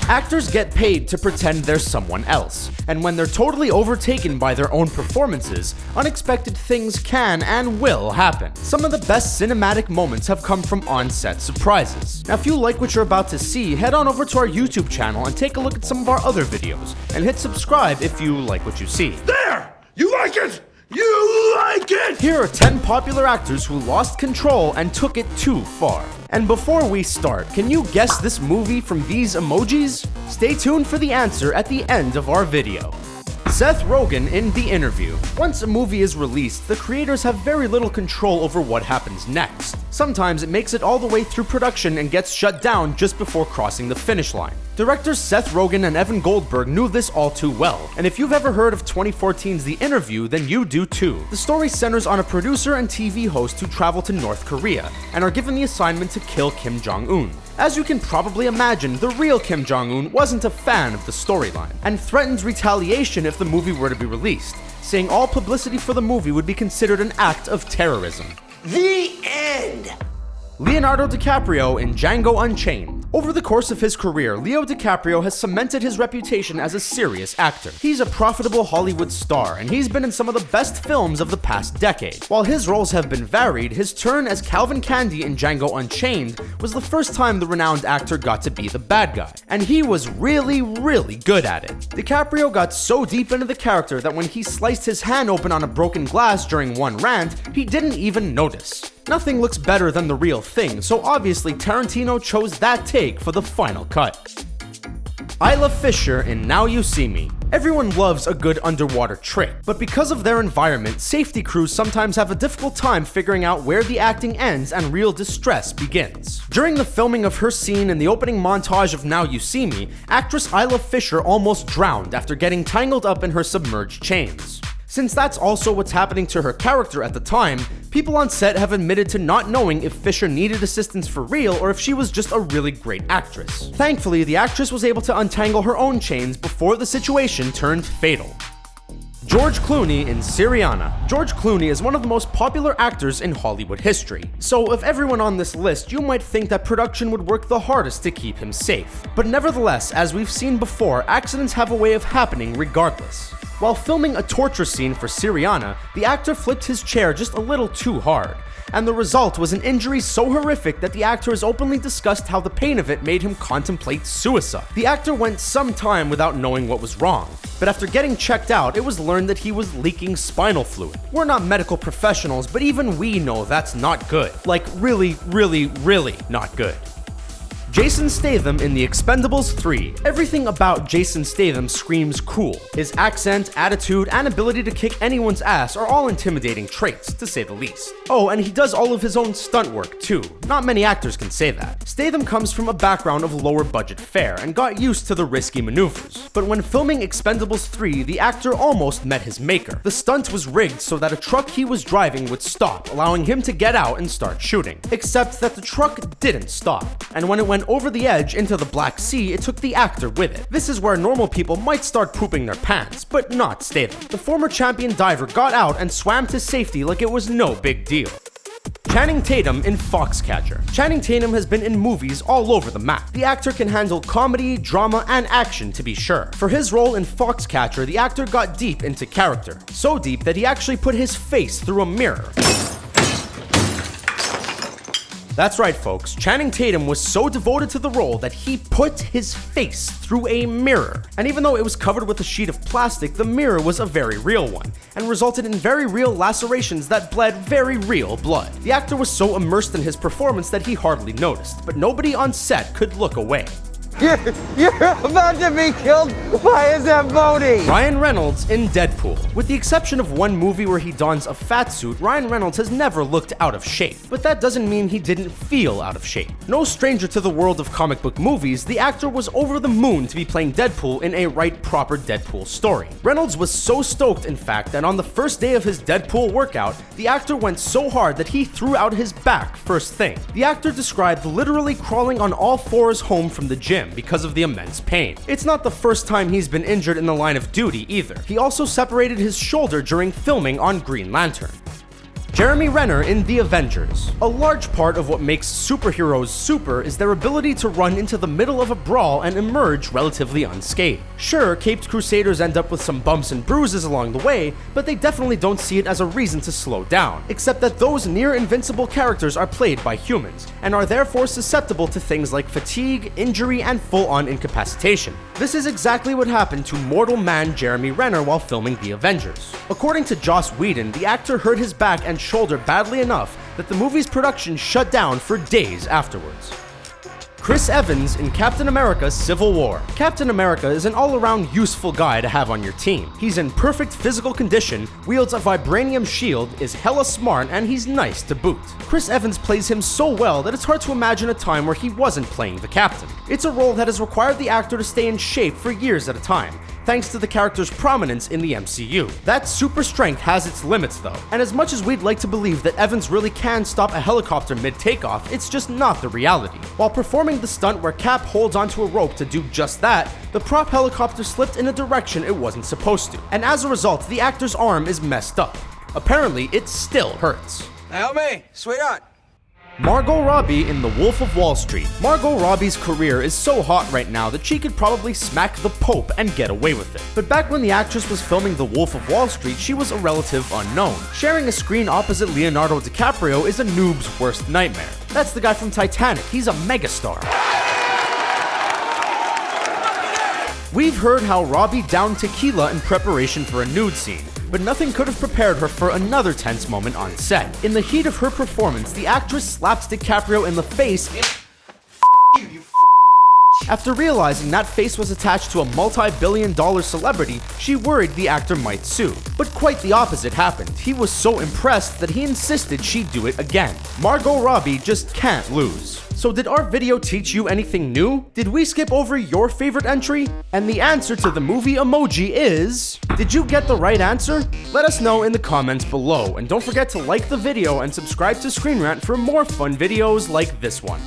Actors get paid to pretend they're someone else, and when they're totally overtaken by their own performances, unexpected things can and will happen. Some of the best cinematic moments have come from on-set surprises. Now if you like what you're about to see, head on over to our YouTube channel and take a look at some of our other videos, and hit subscribe if you like what you see. There! You like it? You like it! Here are 10 popular actors who lost control and took it too far. And before we start, can you guess this movie from these emojis? Stay tuned for the answer at the end of our video. Seth Rogen in The Interview. Once a movie is released, the creators have very little control over what happens next. Sometimes it makes it all the way through production and gets shut down just before crossing the finish line. Directors Seth Rogen and Evan Goldberg knew this all too well, and if you've ever heard of 2014's The Interview, then you do too. The story centers on a producer and TV host who travel to North Korea and are given the assignment to kill Kim Jong-un. As you can probably imagine, the real Kim Jong-un wasn't a fan of the storyline, and threatens retaliation if the movie were to be released, saying all publicity for the movie would be considered an act of terrorism. The end! Leonardo DiCaprio in Django Unchained. Over the course of his career, Leo DiCaprio has cemented his reputation as a serious actor. He's a profitable Hollywood star, and he's been in some of the best films of the past decade. While his roles have been varied, his turn as Calvin Candy in Django Unchained was the first time the renowned actor got to be the bad guy, and he was really good at it. DiCaprio got so deep into the character that when he sliced his hand open on a broken glass during one rant, he didn't even notice. Nothing looks better than the real thing, so obviously Tarantino chose that take for the final cut. Isla Fisher in Now You See Me. Everyone loves a good underwater trick, but because of their environment, safety crews sometimes have a difficult time figuring out where the acting ends and real distress begins. During the filming of her scene in the opening montage of Now You See Me, actress Isla Fisher almost drowned after getting tangled up in her submerged chains. Since that's also what's happening to her character at the time, people on set have admitted to not knowing if Fisher needed assistance for real or if she was just a really great actress. Thankfully, the actress was able to untangle her own chains before the situation turned fatal. George Clooney in Syriana. George Clooney is one of the most popular actors in Hollywood history. So of everyone on this list, you might think that production would work the hardest to keep him safe. But nevertheless, as we've seen before, accidents have a way of happening regardless. While filming a torture scene for Syriana, the actor flipped his chair just a little too hard, and the result was an injury so horrific that the actor has openly discussed how the pain of it made him contemplate suicide. The actor went some time without knowing what was wrong, but after getting checked out, it was learned that he was leaking spinal fluid. We're not medical professionals, but even we know that's not good. Like really not good. Jason Statham in The Expendables 3. Everything about Jason Statham screams cool. His accent, attitude, and ability to kick anyone's ass are all intimidating traits, to say the least. Oh, and he does all of his own stunt work too. Not many actors can say that. Statham comes from a background of lower budget fare and got used to the risky maneuvers. But when filming Expendables 3, the actor almost met his maker. The stunt was rigged so that a truck he was driving would stop, allowing him to get out and start shooting. Except that the truck didn't stop, and when it went over the edge into the Black Sea, it took the actor with it. This is where normal people might start pooping their pants, but not Statham. The former champion diver got out and swam to safety like it was no big deal. Channing Tatum in Foxcatcher. Channing Tatum has been in movies all over the map. The actor can handle comedy, drama, and action to be sure. For his role in Foxcatcher, the actor got deep into character. So deep that he actually put his face through a mirror. That's right, folks. Channing Tatum was so devoted to the role that he put his face through a mirror. And even though it was covered with a sheet of plastic, the mirror was a very real one, and resulted in very real lacerations that bled very real blood. The actor was so immersed in his performance that he hardly noticed, but nobody on set could look away. You're about to be killed by a Zamboni! Ryan Reynolds in Deadpool. With the exception of one movie where he dons a fat suit, Ryan Reynolds has never looked out of shape. But that doesn't mean he didn't feel out of shape. No stranger to the world of comic book movies, the actor was over the moon to be playing Deadpool in a right proper Deadpool story. Reynolds was so stoked, in fact, that on the first day of his Deadpool workout, the actor went so hard that he threw out his back first thing. The actor described literally crawling on all fours home from the gym because of the immense pain. It's not the first time he's been injured in the line of duty either. He also separated his shoulder during filming on Green Lantern. Jeremy Renner in The Avengers. A large part of what makes superheroes super is their ability to run into the middle of a brawl and emerge relatively unscathed. Sure, caped crusaders end up with some bumps and bruises along the way, but they definitely don't see it as a reason to slow down, except that those near-invincible characters are played by humans, and are therefore susceptible to things like fatigue, injury, and full-on incapacitation. This is exactly what happened to mortal man Jeremy Renner while filming The Avengers. According to Joss Whedon, the actor hurt his back and shoulder badly enough that the movie's production shut down for days afterwards. Chris Evans in Captain America: Civil War. Captain America is an all-around useful guy to have on your team. He's in perfect physical condition, wields a vibranium shield, is hella smart, and he's nice to boot. Chris Evans plays him so well that it's hard to imagine a time where he wasn't playing the captain. It's a role that has required the actor to stay in shape for years at a time, thanks to the character's prominence in the MCU. That super strength has its limits though, and as much as we'd like to believe that Evans really can stop a helicopter mid-takeoff, it's just not the reality. While performing the stunt where Cap holds onto a rope to do just that, the prop helicopter slipped in a direction it wasn't supposed to, and as a result, the actor's arm is messed up. Apparently, it still hurts. Help me, sweetheart. Margot Robbie in The Wolf of Wall Street. Margot Robbie's career is so hot right now that she could probably smack the Pope and get away with it. But back when the actress was filming The Wolf of Wall Street, she was a relative unknown. Sharing a screen opposite Leonardo DiCaprio is a noob's worst nightmare. That's the guy from Titanic. He's a megastar. We've heard how Robbie downed tequila in preparation for a nude scene, but nothing could have prepared her for another tense moment on set. In the heat of her performance, the actress slaps DiCaprio in the face. After realizing that face was attached to a multi-billion-dollar celebrity, she worried the actor might sue. But quite the opposite happened. He was so impressed that he insisted she do it again. Margot Robbie just can't lose. So did our video teach you anything new? Did we skip over your favorite entry? And the answer to the movie emoji is... Did you get the right answer? Let us know in the comments below, and don't forget to like the video and subscribe to ScreenRant for more fun videos like this one.